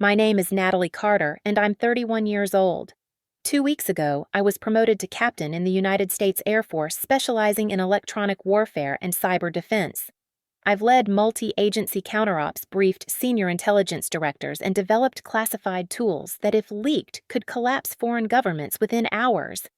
My name is Natalie Carter, and I'm 31 years old. 2 weeks ago, I was promoted to captain in the United States Air Force specializing in electronic warfare and cyber defense. I've led multi-agency counterops, briefed senior intelligence directors, and developed classified tools that, if leaked, could collapse foreign governments within hours.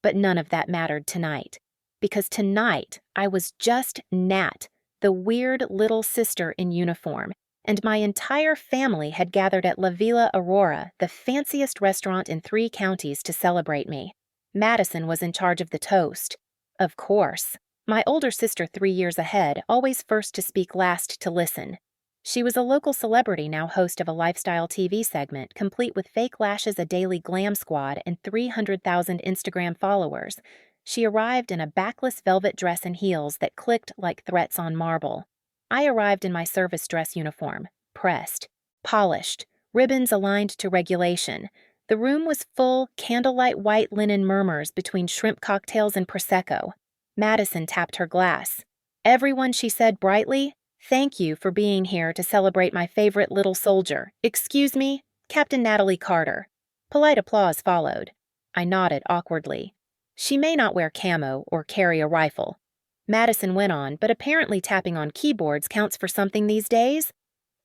But none of that mattered tonight. Because tonight, I was just Nat, the weird little sister in uniform, and my entire family had gathered at La Villa Aurora, the fanciest restaurant in 3 counties, to celebrate me. Madison was in charge of the toast. Of course. My older sister 3 years ahead, always first to speak, last to listen. She was a local celebrity, now host of a lifestyle TV segment, complete with fake lashes, a daily glam squad, and 300,000 Instagram followers. She arrived in a backless velvet dress and heels that clicked like threats on marble. I arrived in my service dress uniform, pressed, polished, ribbons aligned to regulation. The room was full, candlelight white linen murmurs between shrimp cocktails and Prosecco. Madison tapped her glass. "Everyone," she said brightly, "thank you for being here to celebrate my favorite little soldier. Excuse me, Captain Natalie Carter." Polite applause followed. I nodded awkwardly. She may not wear camo or carry a rifle. Madison went on, "But apparently tapping on keyboards counts for something these days."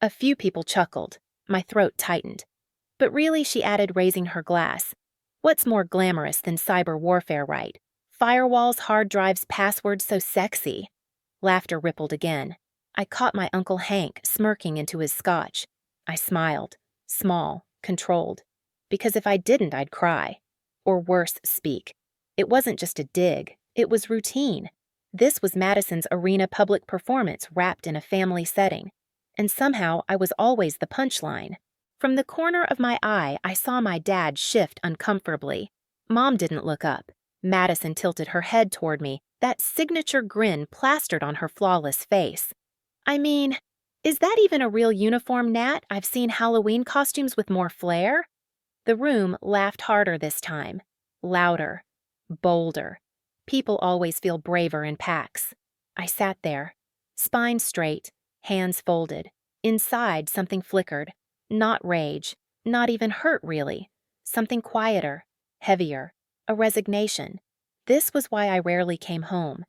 A few people chuckled. My throat tightened. "But really," she added, raising her glass, "what's more glamorous than cyber warfare, right? Firewalls, hard drives, passwords, so sexy." Laughter rippled again. I caught my Uncle Hank smirking into his scotch. I smiled, small, controlled. Because if I didn't, I'd cry. Or worse, speak. It wasn't just a dig, it was routine. This was Madison's arena public performance wrapped in a family setting. And somehow I was always the punchline. From the corner of my eye, I saw my dad shift uncomfortably. Mom didn't look up. Madison tilted her head toward me, that signature grin plastered on her flawless face. "I mean, is that even a real uniform, Nat? I've seen Halloween costumes with more flair." The room laughed harder this time. Louder. Bolder. People always feel braver in packs. I sat there, spine straight, hands folded. Inside, something flickered. Not rage, not even hurt, really. Something quieter, heavier. A resignation. This was why I rarely came home.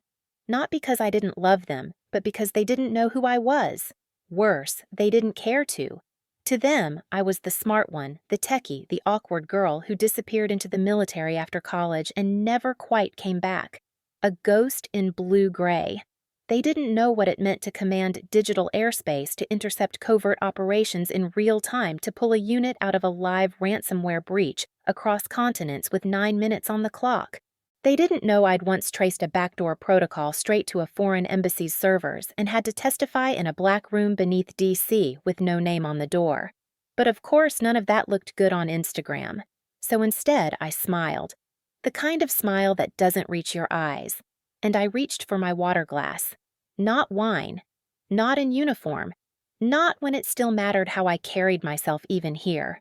Not because I didn't love them, but because they didn't know who I was. Worse, they didn't care to. To them, I was the smart one, the techie, the awkward girl who disappeared into the military after college and never quite came back. A ghost in blue-gray. They didn't know what it meant to command digital airspace, to intercept covert operations in real time, to pull a unit out of a live ransomware breach across continents with 9 minutes on the clock. They didn't know I'd once traced a backdoor protocol straight to a foreign embassy's servers and had to testify in a black room beneath DC with no name on the door. But of course, none of that looked good on Instagram. So instead, I smiled. The kind of smile that doesn't reach your eyes. And I reached for my water glass. Not wine. Not in uniform. Not when it still mattered how I carried myself even here.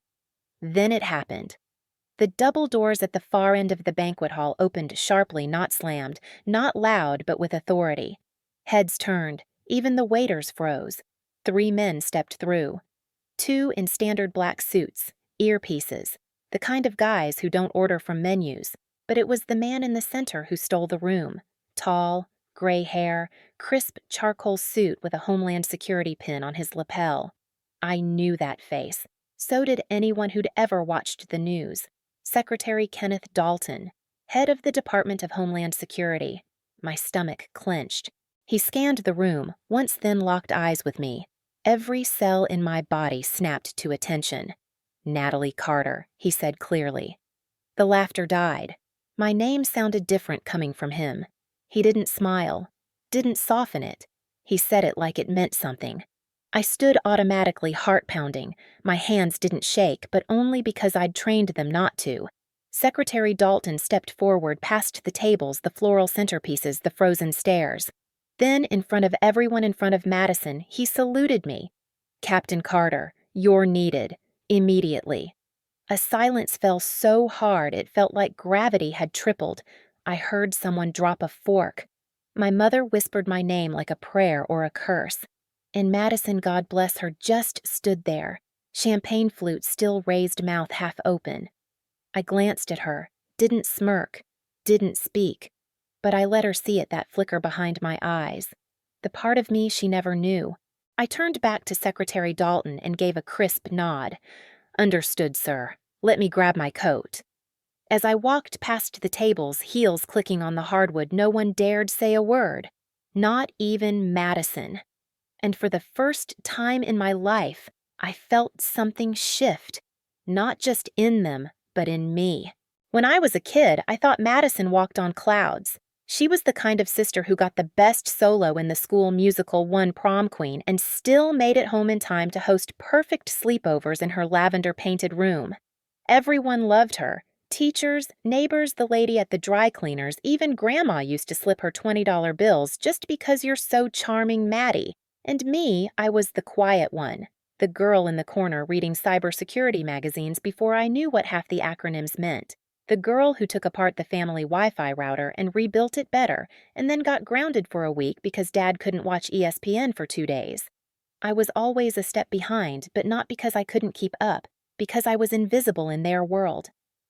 Then it happened. The double doors at the far end of the banquet hall opened sharply, not slammed, not loud, but with authority. Heads turned. Even the waiters froze. 3 men stepped through. 2 in standard black suits, earpieces, the kind of guys who don't order from menus. But it was the man in the center who stole the room. Tall, gray hair, crisp charcoal suit with a Homeland Security pin on his lapel. I knew that face. So did anyone who'd ever watched the news. Secretary Kenneth Dalton, head of the Department of Homeland Security. My stomach clenched. He scanned the room, once then locked eyes with me. Every cell in my body snapped to attention. "Natalie Carter," he said clearly. The laughter died. My name sounded different coming from him. He didn't smile, didn't soften it. He said it like it meant something. I stood automatically, heart pounding. My hands didn't shake, but only because I'd trained them not to. Secretary Dalton stepped forward past the tables, the floral centerpieces, the frozen stairs. Then, in front of everyone in front of Madison, he saluted me. "Captain Carter, you're needed. Immediately." A silence fell so hard it felt like gravity had tripled. I heard someone drop a fork. My mother whispered my name like a prayer or a curse. And Madison, God bless her, just stood there. champagne flute still raised mouth half open. I glanced at her, didn't smirk, didn't speak, but I let her see it, that flicker behind my eyes. The part of me she never knew. I turned back to Secretary Dalton and gave a crisp nod. "Understood, sir. Let me grab my coat." As I walked past the tables, heels clicking on the hardwood, no one dared say a word. Not even Madison. And for the first time in my life, I felt something shift. Not just in them, but in me. When I was a kid, I thought Madison walked on clouds. She was the kind of sister who got the best solo in the school musical, won prom queen, and still made it home in time to host perfect sleepovers in her lavender-painted room. Everyone loved her. Teachers, neighbors, the lady at the dry cleaners, even Grandma used to slip her $20 bills just because you're so charming, Maddie. And me, I was the quiet one, the girl in the corner reading cybersecurity magazines before I knew what half the acronyms meant. The girl who took apart the family Wi-Fi router and rebuilt it better, and then got grounded for a week because Dad couldn't watch ESPN for 2 days. I was always a step behind, but not because I couldn't keep up, because I was invisible in their world.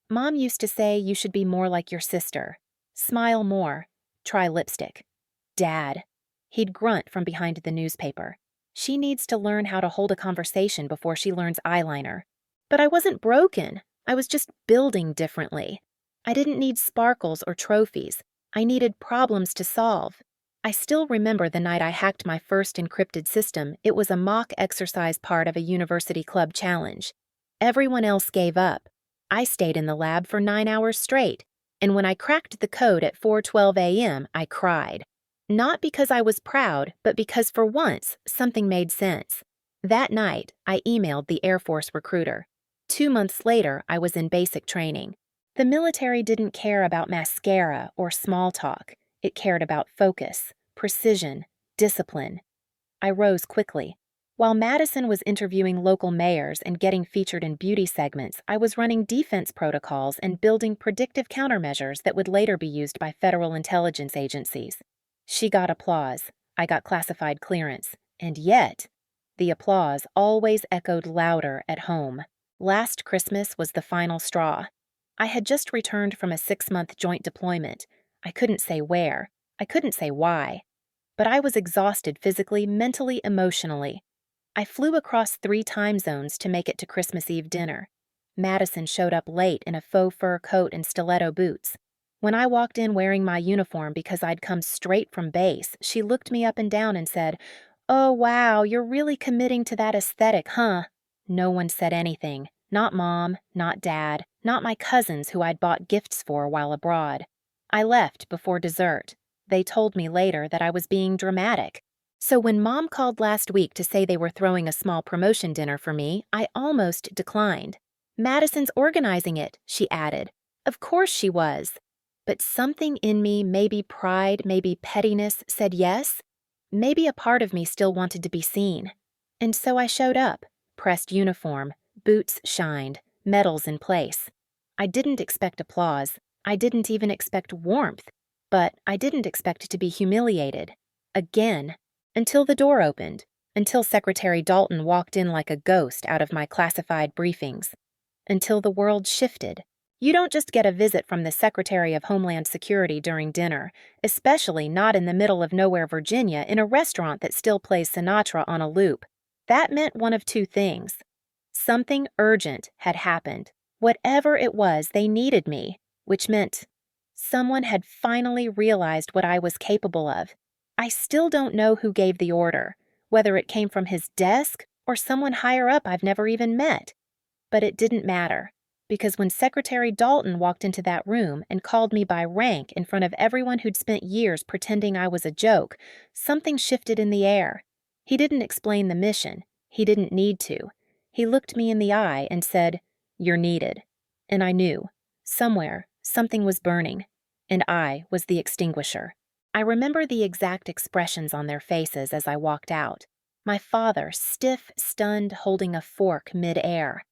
Mom used to say you should be more like your sister. Smile more. Try lipstick. Dad. He'd grunt from behind the newspaper. She needs to learn how to hold a conversation before she learns eyeliner. But I wasn't broken. I was just building differently. I didn't need sparkles or trophies. I needed problems to solve. I still remember the night I hacked my first encrypted system. It was a mock exercise part of a university club challenge. Everyone else gave up. I stayed in the lab for 9 hours straight, and when I cracked the code at 4:12 a.m., I cried. Not because I was proud, but because for once, something made sense. That night, I emailed the Air Force recruiter. 2 months later, I was in basic training. The military didn't care about mascara or small talk. It cared about focus, precision, discipline. I rose quickly. While Madison was interviewing local mayors and getting featured in beauty segments, I was running defense protocols and building predictive countermeasures that would later be used by federal intelligence agencies. She got applause. I got classified clearance. And yet, the applause always echoed louder at home. Last Christmas was the final straw. I had just returned from a 6-month joint deployment. I couldn't say where. I couldn't say why. But I was exhausted physically, mentally, emotionally. I flew across 3 time zones to make it to Christmas Eve dinner. Madison showed up late in a faux fur coat and stiletto boots. When I walked in wearing my uniform because I'd come straight from base, she looked me up and down and said, "Oh, wow, you're really committing to that aesthetic, huh?" No one said anything. Not Mom, not Dad, not my cousins who I'd bought gifts for while abroad. I left before dessert. They told me later that I was being dramatic. So when Mom called last week to say they were throwing a small promotion dinner for me, I almost declined. "Madison's organizing it," she added. Of course she was. But something in me, maybe pride, maybe pettiness, said yes. Maybe a part of me still wanted to be seen. And so I showed up, pressed uniform, boots shined, medals in place. I didn't expect applause. I didn't even expect warmth. But I didn't expect to be humiliated. Again. Until the door opened. Until Secretary Dalton walked in like a ghost out of my classified briefings. Until the world shifted. You don't just get a visit from the Secretary of Homeland Security during dinner, especially not in the middle of nowhere, Virginia, in a restaurant that still plays Sinatra on a loop. That meant one of 2 things. Something urgent had happened. Whatever it was, they needed me, which meant someone had finally realized what I was capable of. I still don't know who gave the order, whether it came from his desk or someone higher up I've never even met. But it didn't matter, because when Secretary Dalton walked into that room and called me by rank in front of everyone who'd spent years pretending I was a joke, something shifted in the air. He didn't explain the mission. He didn't need to. He looked me in the eye and said, "You're needed." And I knew. Somewhere, something was burning, and I was the extinguisher. I remember the exact expressions on their faces as I walked out. My father, stiff, stunned, holding a fork mid-air.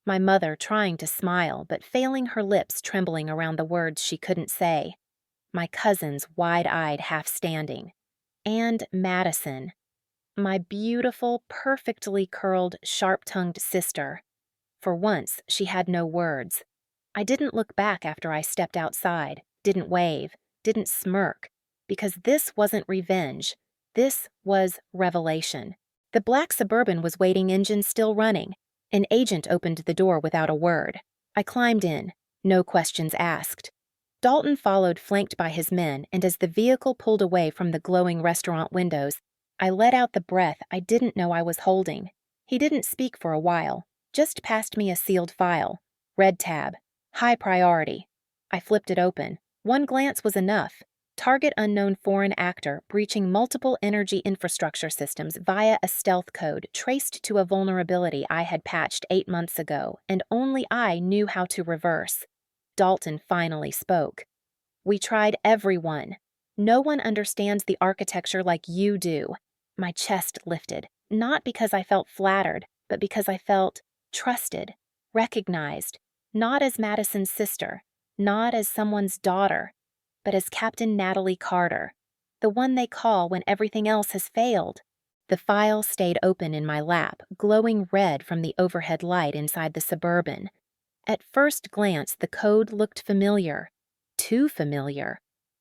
My mother trying to smile, but failing, her lips trembling around the words she couldn't say. My cousins wide-eyed, half standing. And Madison. My beautiful, perfectly curled, sharp-tongued sister. For once, she had no words. I didn't look back after I stepped outside, didn't wave, didn't smirk, because this wasn't revenge. This was revelation. The black Suburban was waiting, engine still running. An agent opened the door without a word. I climbed in, no questions asked. Dalton followed, flanked by his men, and as the vehicle pulled away from the glowing restaurant windows, I let out the breath I didn't know I was holding. He didn't speak for a while, just passed me a sealed file. Red tab. High priority. I flipped it open. One glance was enough. Target unknown foreign actor breaching multiple energy infrastructure systems via a stealth code traced to a vulnerability I had patched 8 months ago, and only I knew how to reverse. Dalton finally spoke. We tried everyone. No one understands the architecture like you do. My chest lifted, not because I felt flattered, but because I felt trusted, recognized, not as Madison's sister, not as someone's daughter, but as Captain Natalie Carter, the one they call when everything else has failed. The file stayed open in my lap, glowing red from the overhead light inside the Suburban. At first glance, the code looked familiar. Too familiar.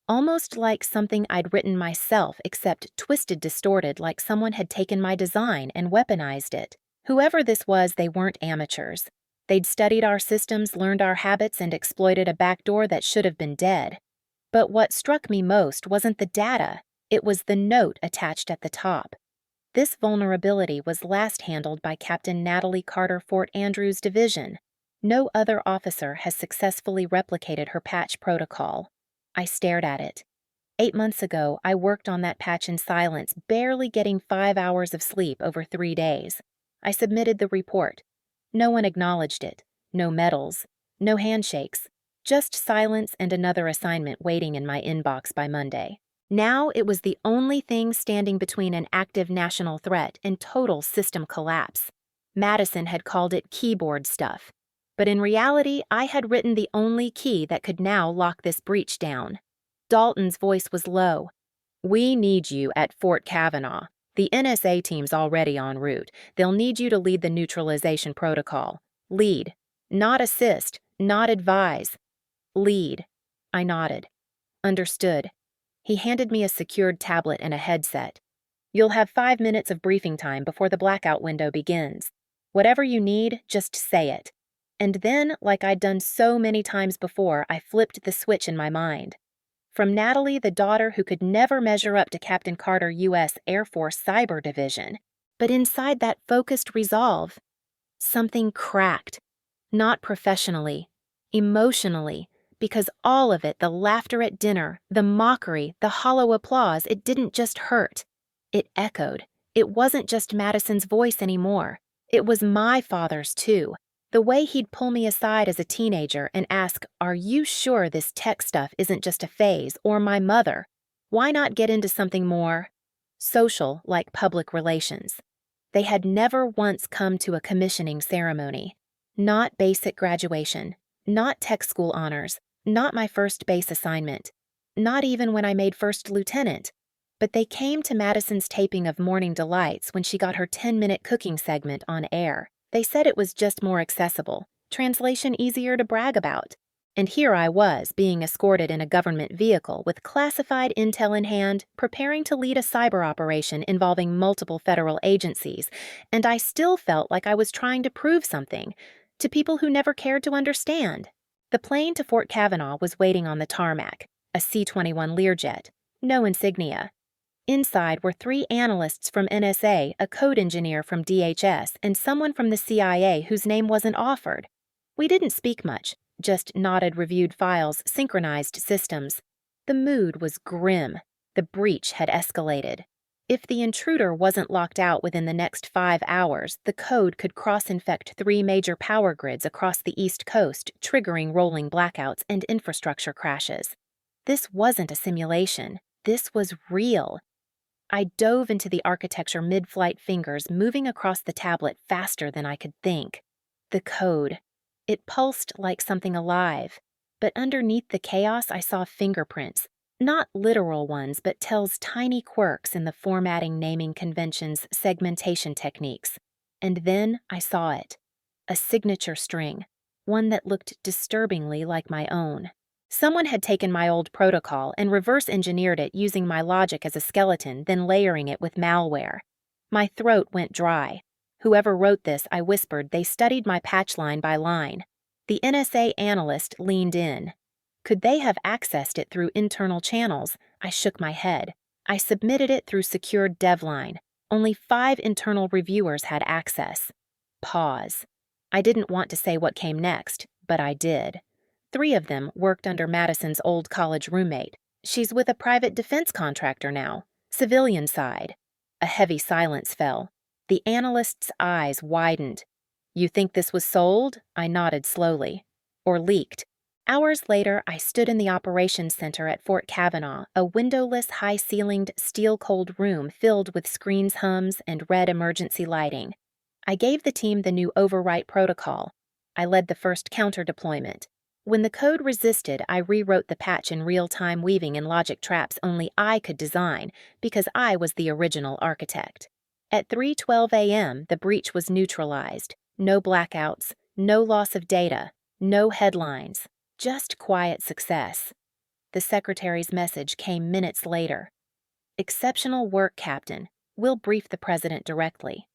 Almost like something I'd written myself, except twisted, distorted, like someone had taken my design and weaponized it. Whoever this was, they weren't amateurs. They'd studied our systems, learned our habits, and exploited a backdoor that should have been dead. But what struck me most wasn't the data, it was the note attached at the top. This vulnerability was last handled by Captain Natalie Carter, Fort Andrews Division. No other officer has successfully replicated her patch protocol. I stared at it. 8 months ago, I worked on that patch in silence, barely getting 5 hours of sleep over 3 days. I submitted the report. No one acknowledged it. No medals. No handshakes. Just silence and another assignment waiting in my inbox by Monday. Now it was the only thing standing between an active national threat and total system collapse. Madison had called it keyboard stuff. But in reality, I had written the only key that could now lock this breach down. Dalton's voice was low. We need you at Fort Kavanaugh. The NSA team's already en route. They'll need you to lead the neutralization protocol. Lead. Not assist. Not advise. Lead. I nodded. Understood. He handed me a secured tablet and a headset. You'll have 5 minutes of briefing time before the blackout window begins. Whatever you need, just say it. And then, like I'd done so many times before, I flipped the switch in my mind. From Natalie, the daughter who could never measure up to Captain Carter, U.S. Air Force Cyber Division. But inside that focused resolve, something cracked. Not professionally, emotionally, because all of it, the laughter at dinner, the mockery, the hollow applause, it didn't just hurt. It echoed. It wasn't just Madison's voice anymore. It was my father's, too. The way he'd pull me aside as a teenager and ask, "Are you sure this tech stuff isn't just a phase?" Or my mother, "Why not get into something more social, like public relations?" They had never once come to a commissioning ceremony. Not basic graduation. Not tech school honors. Not my first base assignment. Not even when I made first lieutenant. But they came to Madison's taping of Morning Delights when she got her 10-minute cooking segment on air. They said it was just more accessible, translation easier to brag about. And here I was, being escorted in a government vehicle with classified intel in hand, preparing to lead a cyber operation involving multiple federal agencies, and I still felt like I was trying to prove something to people who never cared to understand. The plane to Fort Kavanaugh was waiting on the tarmac, a C-21 Learjet, no insignia. Inside were 3 analysts from NSA, a code engineer from DHS, and someone from the CIA whose name wasn't offered. We didn't speak much, just nodded, reviewed files, synchronized systems. The mood was grim. The breach had escalated. If the intruder wasn't locked out within the next 5 hours, the code could cross-infect 3 major power grids across the East Coast, triggering rolling blackouts and infrastructure crashes. This wasn't a simulation. This was real. I dove into the architecture, mid-flight, fingers moving across the tablet faster than I could think. The code. It pulsed like something alive. But underneath the chaos, I saw fingerprints. Not literal ones, but tells tiny quirks in the formatting naming convention's segmentation techniques. And then I saw it. A signature string, one that looked disturbingly like my own. Someone had taken my old protocol and reverse engineered it using my logic as a skeleton, then layering it with malware. My throat went dry. Whoever wrote this, I whispered, they studied my patch line by line. The NSA analyst leaned in. Could they have accessed it through internal channels? I shook my head. I submitted it through secured devline. Only 5 internal reviewers had access. Pause. I didn't want to say what came next, but I did. 3 of them worked under Madison's old college roommate. She's with a private defense contractor now, civilian side. A heavy silence fell. The analyst's eyes widened. You think this was sold? I nodded slowly. Or leaked. Hours later, I stood in the operations center at Fort Kavanaugh, a windowless, high-ceilinged, steel-cold room filled with screens, hums, and red emergency lighting. I gave the team the new overwrite protocol. I led the first counter-deployment. When the code resisted, I rewrote the patch in real-time, weaving in logic traps only I could design, because I was the original architect. At 3:12 a.m., the breach was neutralized. No blackouts, no loss of data, no headlines. Just quiet success. The secretary's message came minutes later. Exceptional work, Captain. We'll brief the president directly.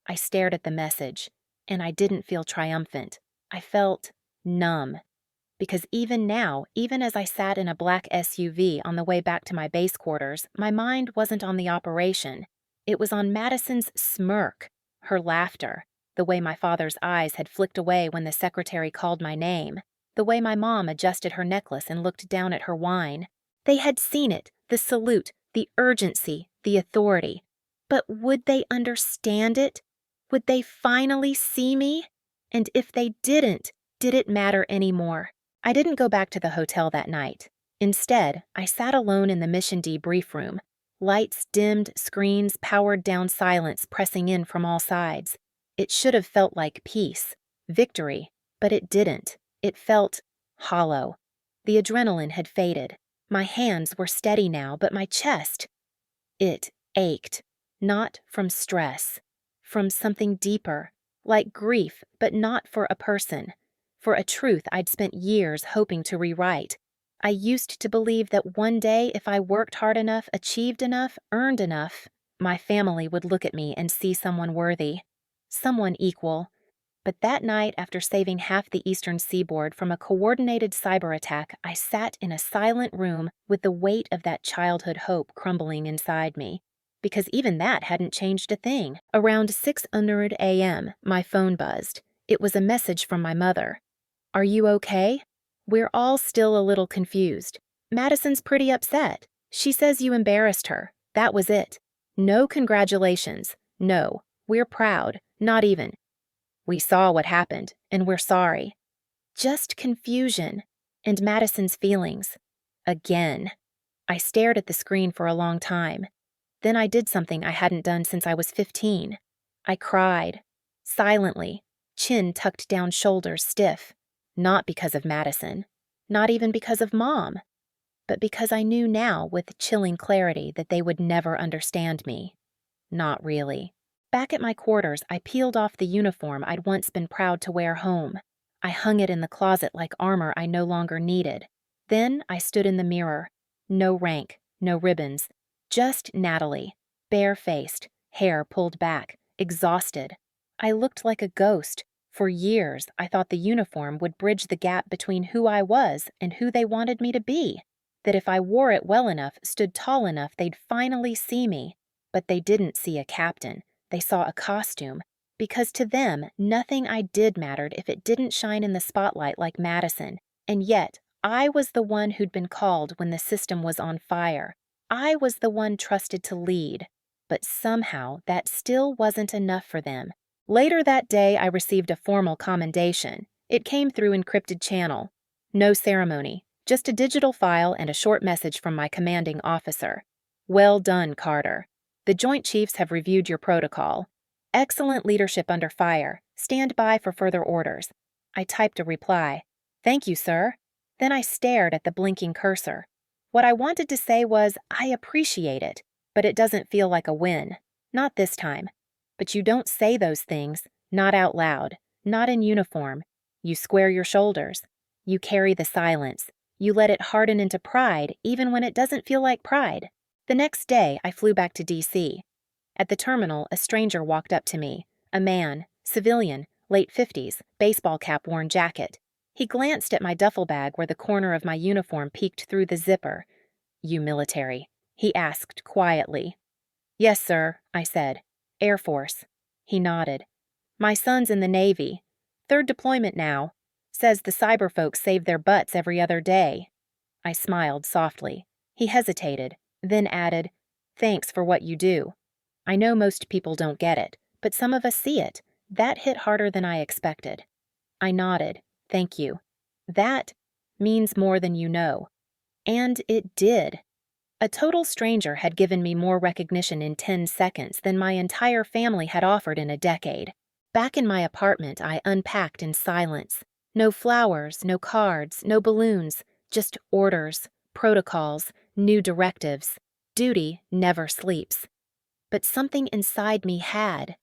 I stared at the message, and I didn't feel triumphant. I felt numb. Because even now, even as I sat in a black SUV on the way back to my base quarters, my mind wasn't on the operation. It was on Madison's smirk, her laughter, the way my father's eyes had flicked away when the secretary called my name. The way my mom adjusted her necklace and looked down at her wine. They had seen it, the salute, the urgency, the authority. But would they understand it? Would they finally see me? And if they didn't, did it matter anymore? I didn't go back to the hotel that night. Instead, I sat alone in the Mission debrief room. Lights dimmed, screens powered down, silence pressing in from all sides. It should have felt like peace, victory, but it didn't. It felt hollow. The adrenaline had faded. My hands were steady now, but my chest, it ached. Not from stress, from something deeper, like grief, but not for a person, for a truth I'd spent years hoping to rewrite. I used to believe that one day, if I worked hard enough, achieved enough, earned enough, my family would look at me and see someone worthy, someone equal. But that night, after saving half the eastern seaboard from a coordinated cyber attack, I sat in a silent room with the weight of that childhood hope crumbling inside me. Because even that hadn't changed a thing. Around 6:00 a.m., my phone buzzed. It was a message from my mother. Are you okay? We're all still a little confused. Madison's pretty upset. She says you embarrassed her. That was it. No congratulations. No, we're proud. Not even. We saw what happened, and we're sorry. Just confusion. And Madison's feelings. Again. I stared at the screen for a long time. Then I did something I hadn't done since I was 15. I cried. Silently. Chin tucked down, shoulders stiff. Not because of Madison. Not even because of Mom. But because I knew now with chilling clarity that they would never understand me. Not really. Back at my quarters, I peeled off the uniform I'd once been proud to wear home. I hung it in the closet like armor I no longer needed. Then I stood in the mirror. No rank, no ribbons. Just Natalie, bare-faced, hair pulled back, exhausted. I looked like a ghost. For years, I thought the uniform would bridge the gap between who I was and who they wanted me to be. That if I wore it well enough, stood tall enough, they'd finally see me. But they didn't see a captain. They saw a costume. Because to them, nothing I did mattered if it didn't shine in the spotlight like Madison. And yet, I was the one who'd been called when the system was on fire. I was the one trusted to lead. But somehow, that still wasn't enough for them. Later that day, I received a formal commendation. It came through encrypted channel. No ceremony, just a digital file and a short message from my commanding officer. Well done, Carter. The Joint Chiefs have reviewed your protocol. Excellent leadership under fire. Stand by for further orders. I typed a reply. Thank you, sir. Then I stared at the blinking cursor. What I wanted to say was, I appreciate it, but it doesn't feel like a win. Not this time. But you don't say those things, not out loud, not in uniform. You square your shoulders. You carry the silence. You let it harden into pride even when it doesn't feel like pride. The next day, I flew back to D.C. At the terminal, a stranger walked up to me, a man, civilian, late 50s, baseball cap worn jacket. He glanced at my duffel bag where the corner of my uniform peeked through the zipper. "You military?" he asked quietly. "Yes, sir," I said. "Air Force." He nodded. "My son's in the Navy. Third deployment now. Says the cyber folks save their butts every other day." I smiled softly. He hesitated, then added, "Thanks for what you do. I know most people don't get it, but some of us see it. That hit harder than I expected." I nodded. "Thank you. That means more than you know." And it did. A total stranger had given me more recognition in 10 seconds than my entire family had offered in a decade. Back in my apartment, I unpacked in silence. No flowers, no cards, no balloons, just orders, protocols, new directives. Duty never sleeps. But something inside me had,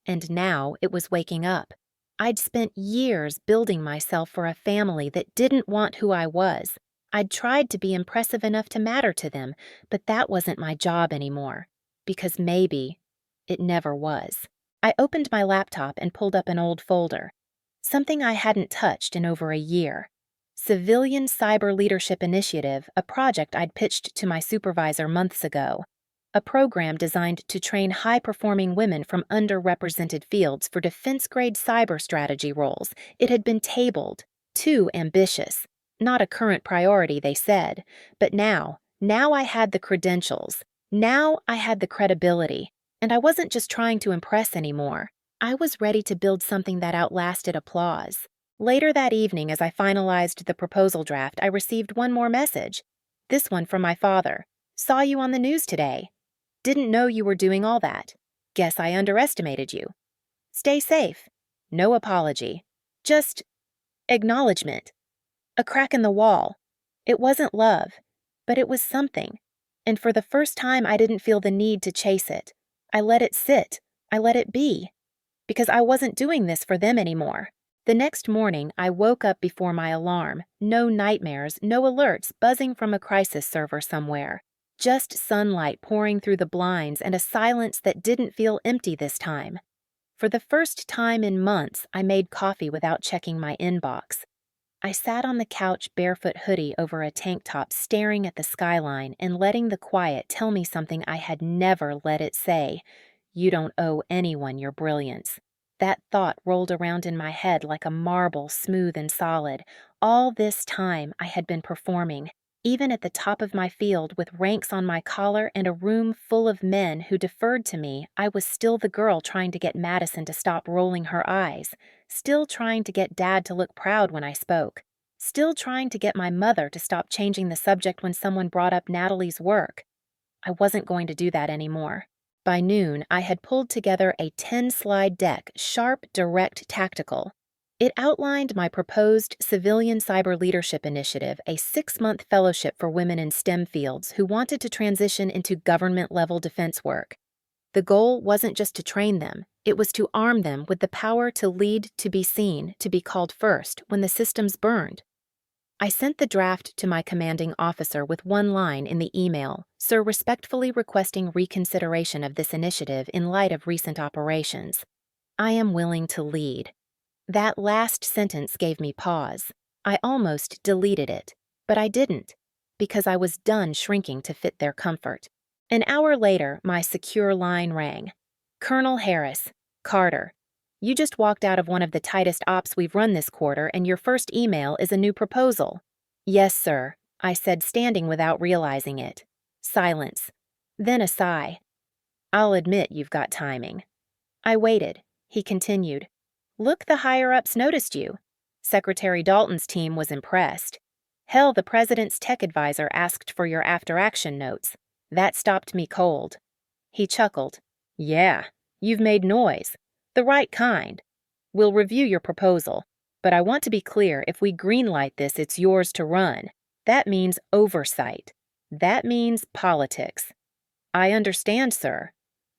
and now it was waking up. I'd spent years building myself for a family that didn't want who I was. I'd tried to be impressive enough to matter to them, but that wasn't my job anymore. Because maybe it never was. I opened my laptop and pulled up an old folder. Something I hadn't touched in over a year. Civilian Cyber Leadership Initiative, a project I'd pitched to my supervisor months ago. A program designed to train high-performing women from underrepresented fields for defense-grade cyber strategy roles. It had been tabled. Too ambitious. Not a current priority, they said. But now I had the credentials. Now I had the credibility. And I wasn't just trying to impress anymore. I was ready to build something that outlasted applause. Later that evening, as I finalized the proposal draft, I received one more message. This one from my father. "Saw you on the news today. Didn't know you were doing all that. Guess I underestimated you. Stay safe." No apology. Just acknowledgement. A crack in the wall. It wasn't love, but it was something. And for the first time, I didn't feel the need to chase it. I let it sit. I let it be. Because I wasn't doing this for them anymore. The next morning, I woke up before my alarm. No nightmares, no alerts buzzing from a crisis server somewhere. Just sunlight pouring through the blinds and a silence that didn't feel empty this time. For the first time in months, I made coffee without checking my inbox. I sat on the couch barefoot hoodie over a tank top staring at the skyline and letting the quiet tell me something I had never let it say. You don't owe anyone your brilliance. That thought rolled around in my head like a marble, smooth and solid. All this time I had been performing, even at the top of my field with ranks on my collar and a room full of men who deferred to me. I was still the girl trying to get Madison to stop rolling her eyes, still trying to get Dad to look proud when I spoke, still trying to get my mother to stop changing the subject when someone brought up Natalie's work. I wasn't going to do that anymore. By noon, I had pulled together a 10-slide deck, sharp, direct, tactical. It outlined my proposed Civilian Cyber Leadership Initiative, a 6-month fellowship for women in STEM fields who wanted to transition into government-level defense work. The goal wasn't just to train them, it was to arm them with the power to lead, to be seen, to be called first when the systems burned. I sent the draft to my commanding officer with one line in the email, "Sir, respectfully requesting reconsideration of this initiative in light of recent operations. I am willing to lead." That last sentence gave me pause. I almost deleted it, but I didn't, because I was done shrinking to fit their comfort. An hour later, my secure line rang. "Colonel Harris, Carter. You just walked out of one of the tightest ops we've run this quarter, and your first email is a new proposal." "Yes, sir," I said, standing without realizing it. Silence. Then a sigh. "I'll admit you've got timing." I waited. He continued. "Look, the higher-ups noticed you. Secretary Dalton's team was impressed. Hell, the president's tech advisor asked for your after-action notes. That stopped me cold." He chuckled. "Yeah, you've made noise. The right kind. We'll review your proposal, but I want to be clear, if we greenlight this, it's yours to run. That means oversight. That means politics. I understand, sir.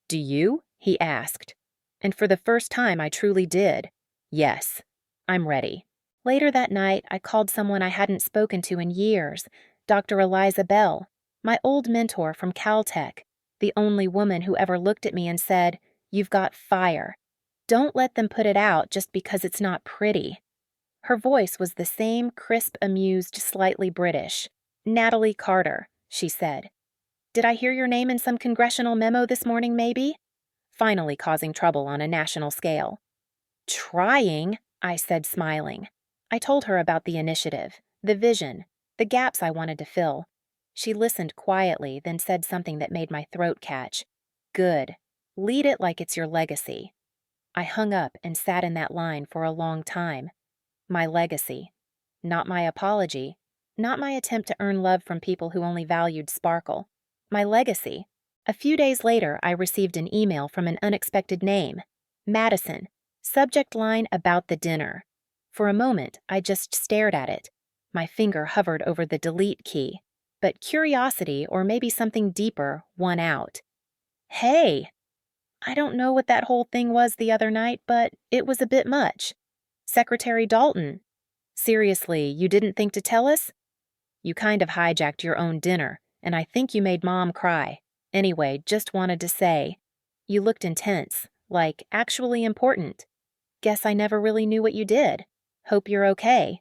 Do you? He asked. And for the first time, I truly did. Yes, I'm ready. Later that night, I called someone I hadn't spoken to in years, Dr. Eliza Bell, my old mentor from Caltech, the only woman who ever looked at me and said, "You've got fire. Don't let them put it out just because it's not pretty." Her voice was the same crisp, amused, slightly British. "Natalie Carter," she said. "Did I hear your name in some congressional memo this morning, maybe?" Finally causing trouble on a national scale. "Trying," I said, smiling. I told her about the initiative, the vision, the gaps I wanted to fill. She listened quietly, then said something that made my throat catch. "Good. Lead it like it's your legacy." I hung up and sat in that line for a long time. My legacy. Not my apology. Not my attempt to earn love from people who only valued sparkle. My legacy. A few days later, I received an email from an unexpected name. Madison. Subject line about the dinner. For a moment, I just stared at it. My finger hovered over the delete key. But curiosity, or maybe something deeper, won out. "Hey! I don't know what that whole thing was the other night, but it was a bit much. Secretary Dalton. Seriously, you didn't think to tell us? You kind of hijacked your own dinner, and I think you made Mom cry. Anyway, just wanted to say, you looked intense, like actually important. Guess I never really knew what you did. Hope you're okay."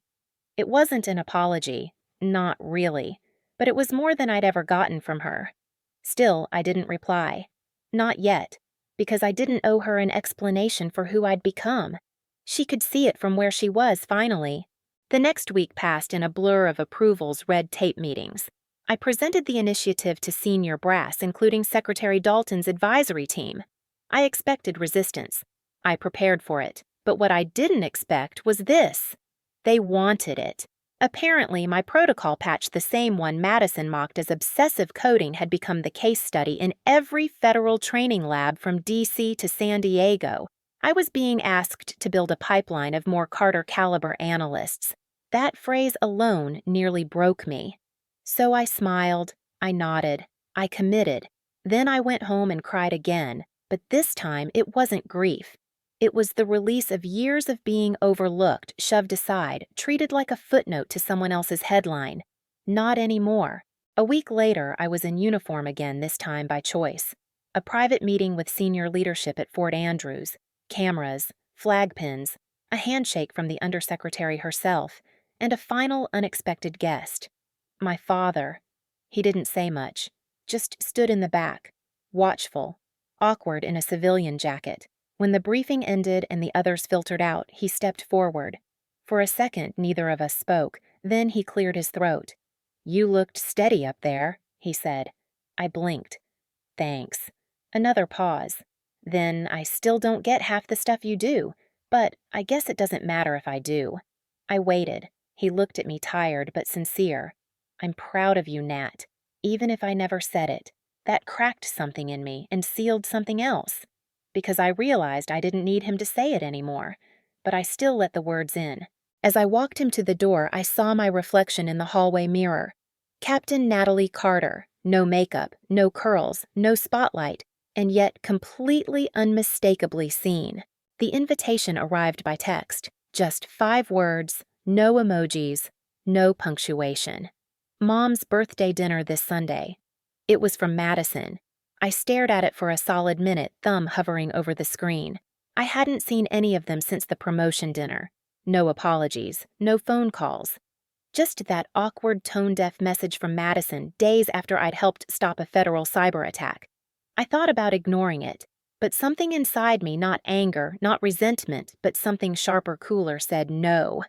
It wasn't an apology, not really, but it was more than I'd ever gotten from her. Still, I didn't reply. Not yet, because I didn't owe her an explanation for who I'd become. She could see it from where she was, finally. The next week passed in a blur of approvals, red tape meetings. I presented the initiative to senior brass, including Secretary Dalton's advisory team. I expected resistance. I prepared for it, but what I didn't expect was this. They wanted it. Apparently, my protocol patch, the same one Madison mocked as obsessive coding, had become the case study in every federal training lab from D.C. to San Diego. I was being asked to build a pipeline of more Carter-caliber analysts. That phrase alone nearly broke me. So I smiled, I nodded, I committed. Then I went home and cried again, but this time it wasn't grief. It was the release of years of being overlooked, shoved aside, treated like a footnote to someone else's headline. Not anymore. A week later, I was in uniform again, this time by choice. A private meeting with senior leadership at Fort Andrews. Cameras, flag pins, a handshake from the undersecretary herself, and a final unexpected guest. My father. He didn't say much, just stood in the back, watchful, awkward in a civilian jacket. When the briefing ended and the others filtered out, he stepped forward. For a second, neither of us spoke. Then he cleared his throat. "You looked steady up there," he said. I blinked. "Thanks." Another pause. "Then I still don't get half the stuff you do, but I guess it doesn't matter if I do." I waited. He looked at me tired but sincere. "I'm proud of you, Nat, even if I never said it." That cracked something in me and sealed something else. Because I realized I didn't need him to say it anymore, but I still let the words in. As I walked him to the door, I saw my reflection in the hallway mirror. Captain Natalie Carter, no makeup, no curls, no spotlight, and yet completely unmistakably seen. The invitation arrived by text, just 5 words, no emojis, no punctuation. Mom's birthday dinner this Sunday. It was from Madison. I stared at it for a solid minute, thumb hovering over the screen. I hadn't seen any of them since the promotion dinner. No apologies, no phone calls. Just that awkward, tone-deaf message from Madison days after I'd helped stop a federal cyber attack. I thought about ignoring it, but something inside me, not anger, not resentment, but something sharper, cooler, said no.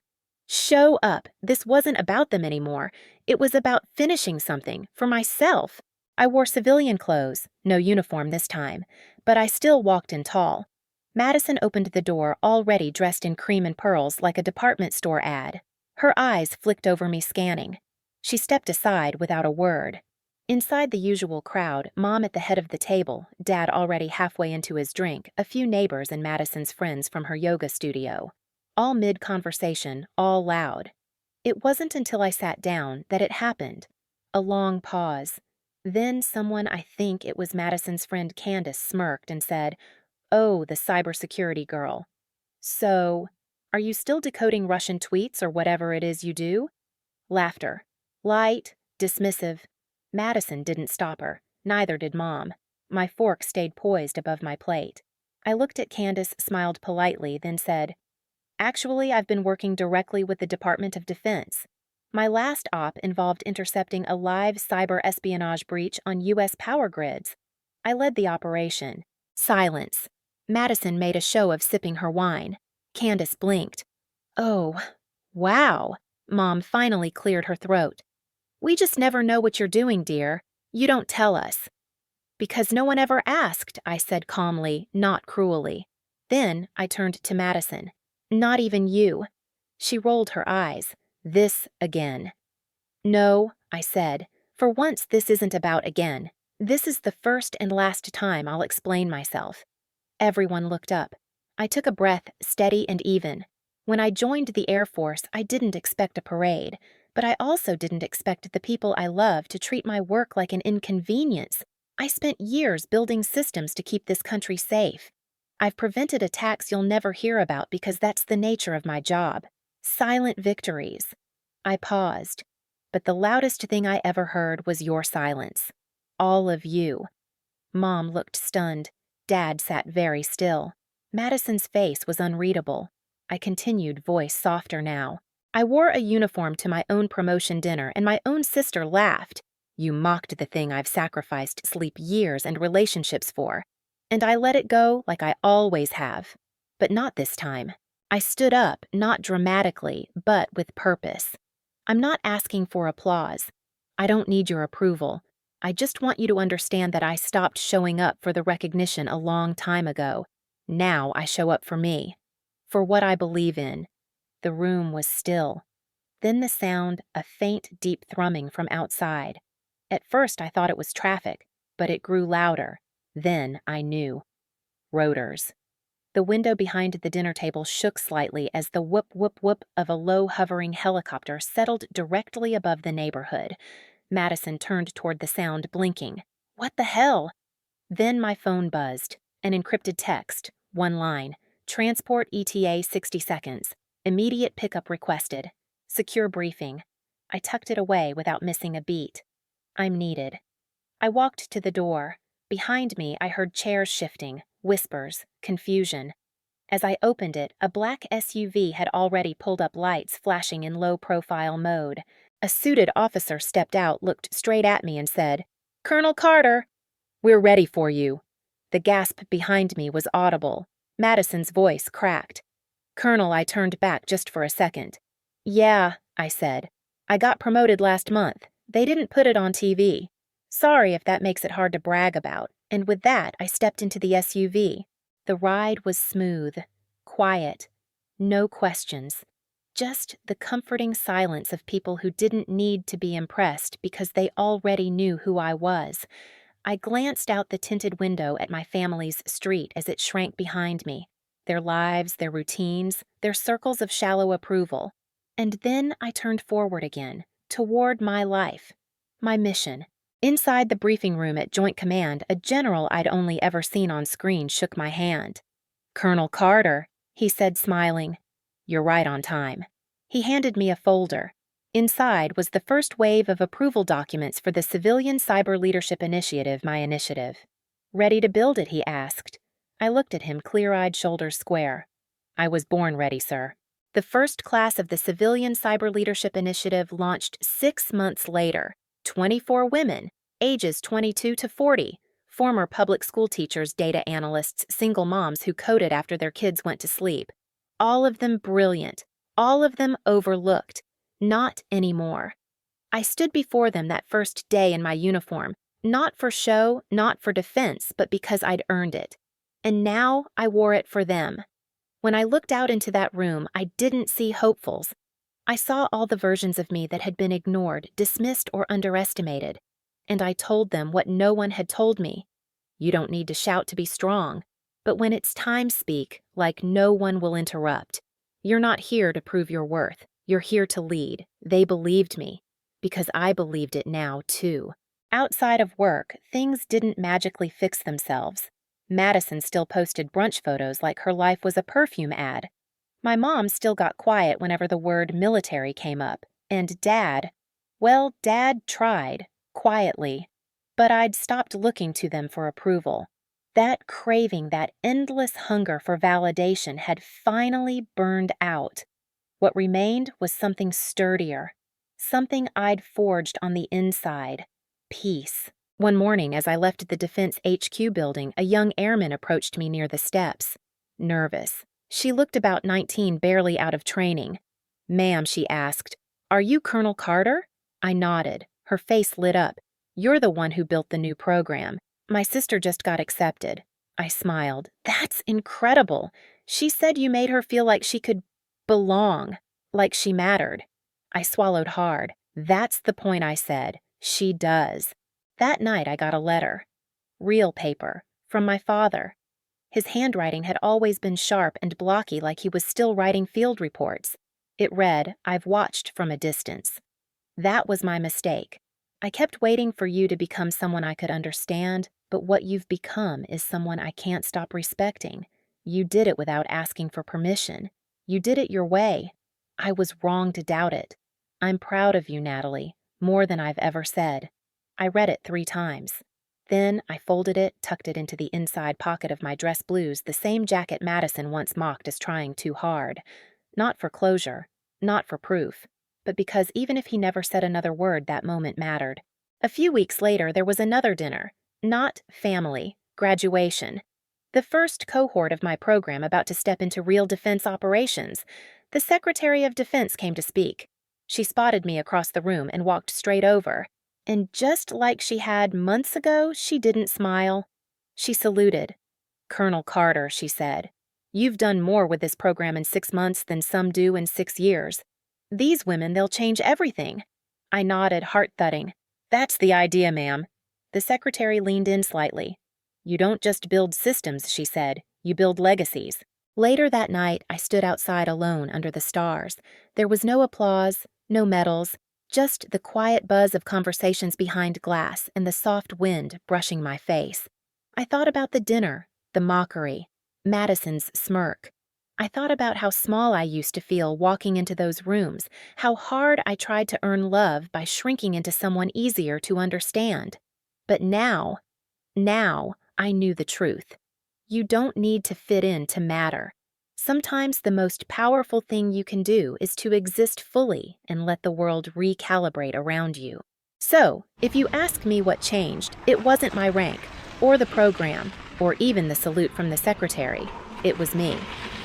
Show up. This wasn't about them anymore. It was about finishing something, for myself. I wore civilian clothes, no uniform this time, but I still walked in tall. Madison opened the door, already dressed in cream and pearls like a department store ad. Her eyes flicked over me, scanning. She stepped aside without a word. Inside the usual crowd, Mom at the head of the table, Dad already halfway into his drink, a few neighbors and Madison's friends from her yoga studio. All mid-conversation, all loud. It wasn't until I sat down that it happened. A long pause. Then someone, I think it was Madison's friend Candace, smirked and said, "Oh, the cybersecurity girl. So, are you still decoding Russian tweets or whatever it is you do?" Laughter. Light, dismissive. Madison didn't stop her. Neither did Mom. My fork stayed poised above my plate. I looked at Candace, smiled politely, then said, "Actually, I've been working directly with the Department of Defense. My last op involved intercepting a live cyber espionage breach on U.S. power grids. I led the operation." Silence. Madison made a show of sipping her wine. Candace blinked. "Oh, wow." Mom finally cleared her throat. "We just never know what you're doing, dear. You don't tell us." "Because no one ever asked," I said calmly, not cruelly. Then I turned to Madison. "Not even you." She rolled her eyes. "This again." "No," I said. "For once, this isn't about again. This is the first and last time I'll explain myself." Everyone looked up. I took a breath, steady and even. When I joined the Air Force, I didn't expect a parade, but I also didn't expect the people I love to treat my work like an inconvenience. I spent years building systems to keep this country safe. I've prevented attacks you'll never hear about because that's the nature of my job. Silent victories. I paused, but the loudest thing I ever heard was your silence. All of you. Mom looked stunned. Dad sat very still. Madison's face was unreadable. I continued, voice softer now. "I wore a uniform to my own promotion dinner, and my own sister laughed. You mocked the thing I've sacrificed sleep, years, and relationships for. And I let it go like I always have. But not this time. I stood up, not dramatically, but with purpose. I'm not asking for applause. I don't need your approval. I just want you to understand that I stopped showing up for the recognition a long time ago. Now I show up for me. For what I believe in." The room was still. Then the sound, a faint, deep thrumming from outside. At first I thought it was traffic, but it grew louder. Then I knew. Rotors. The window behind the dinner table shook slightly as the whoop, whoop, whoop of a low hovering helicopter settled directly above the neighborhood. Madison turned toward the sound, blinking. "What the hell?" Then my phone buzzed. An encrypted text. One line. "Transport ETA 60 seconds. Immediate pickup requested. Secure briefing." I tucked it away without missing a beat. I'm needed. I walked to the door. Behind me, I heard chairs shifting, whispers, confusion. As I opened it, a black SUV had already pulled up, lights flashing in low-profile mode. A suited officer stepped out, looked straight at me, and said, "Colonel Carter." "We're ready for you." The gasp behind me was audible. Madison's voice cracked. "Colonel," I turned back just for a second. "Yeah," I said. "I got promoted last month. They didn't put it on TV. Sorry if that makes it hard to brag about." And with that, I stepped into the SUV. The ride was smooth, quiet, no questions. Just the comforting silence of people who didn't need to be impressed because they already knew who I was. I glanced out the tinted window at my family's street as it shrank behind me. Their lives, their routines, their circles of shallow approval. And then I turned forward again, toward my life, my mission. Inside the briefing room at Joint Command, a general I'd only ever seen on screen shook my hand. "Colonel Carter," he said, smiling. "You're right on time." He handed me a folder. Inside was the first wave of approval documents for the Civilian Cyber Leadership Initiative, my initiative. "Ready to build it?" he asked. I looked at him, clear-eyed, shoulders square. "I was born ready, sir." The first class of the Civilian Cyber Leadership Initiative launched 6 months later. 24 women, ages 22 to 40, former public school teachers, data analysts, single moms who coded after their kids went to sleep. All of them brilliant, all of them overlooked. Not anymore. I stood before them that first day in my uniform, not for show, not for defense, but because I'd earned it. And now I wore it for them. When I looked out into that room, I didn't see hopefuls. I saw all the versions of me that had been ignored, dismissed, or underestimated. And I told them what no one had told me. You don't need to shout to be strong. But when it's time, speak, like no one will interrupt. You're not here to prove your worth. You're here to lead. They believed me. because I believed it now, too. Outside of work, things didn't magically fix themselves. Madison still posted brunch photos like her life was a perfume ad. My mom still got quiet whenever the word military came up, and Dad tried, quietly, but I'd stopped looking to them for approval. That craving, that endless hunger for validation had finally burned out. What remained was something sturdier, something I'd forged on the inside: peace. One morning, as I left the Defense HQ building, a young airman approached me near the steps. Nervous. She looked about 19, barely out of training. "Ma'am," she asked, "are you Colonel Carter?" I nodded. Her face lit up. "You're the one who built the new program. My sister just got accepted." I smiled. "That's incredible. She said you made her feel like she could belong, like she mattered." I swallowed hard. "That's the point," I said. "She does." That night I got a letter. Real paper. From my father. His handwriting had always been sharp and blocky, like he was still writing field reports. It read, "I've watched from a distance. That was my mistake. I kept waiting for you to become someone I could understand, but what you've become is someone I can't stop respecting. You did it without asking for permission. You did it your way. I was wrong to doubt it. I'm proud of you, Natalie, more than I've ever said." I read it 3 times. Then I folded it, tucked it into the inside pocket of my dress blues, the same jacket Madison once mocked as trying too hard. Not for closure, not for proof, but because even if he never said another word, that moment mattered. A few weeks later, there was another dinner. Not family, graduation. The first cohort of my program about to step into real defense operations. The Secretary of Defense came to speak. She spotted me across the room and walked straight over. And just like she had months ago, she didn't smile. She saluted. "Colonel Carter," she said, "you've done more with this program in 6 months than some do in 6 years. These women, they'll change everything." I nodded, heart thudding. "That's the idea, ma'am." The secretary leaned in slightly. "You don't just build systems," she said. "You build legacies." Later that night, I stood outside alone under the stars. There was no applause, no medals, just the quiet buzz of conversations behind glass and the soft wind brushing my face. I thought about the dinner, the mockery, Madison's smirk. I thought about how small I used to feel walking into those rooms, how hard I tried to earn love by shrinking into someone easier to understand. But now I knew the truth. You don't need to fit in to matter. Sometimes the most powerful thing you can do is to exist fully and let the world recalibrate around you. So, if you ask me what changed, it wasn't my rank, or the program, or even the salute from the secretary. It was me.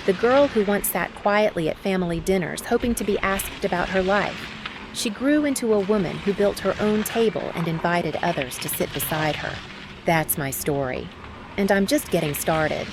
The girl who once sat quietly at family dinners hoping to be asked about her life. She grew into a woman who built her own table and invited others to sit beside her. That's my story. And I'm just getting started.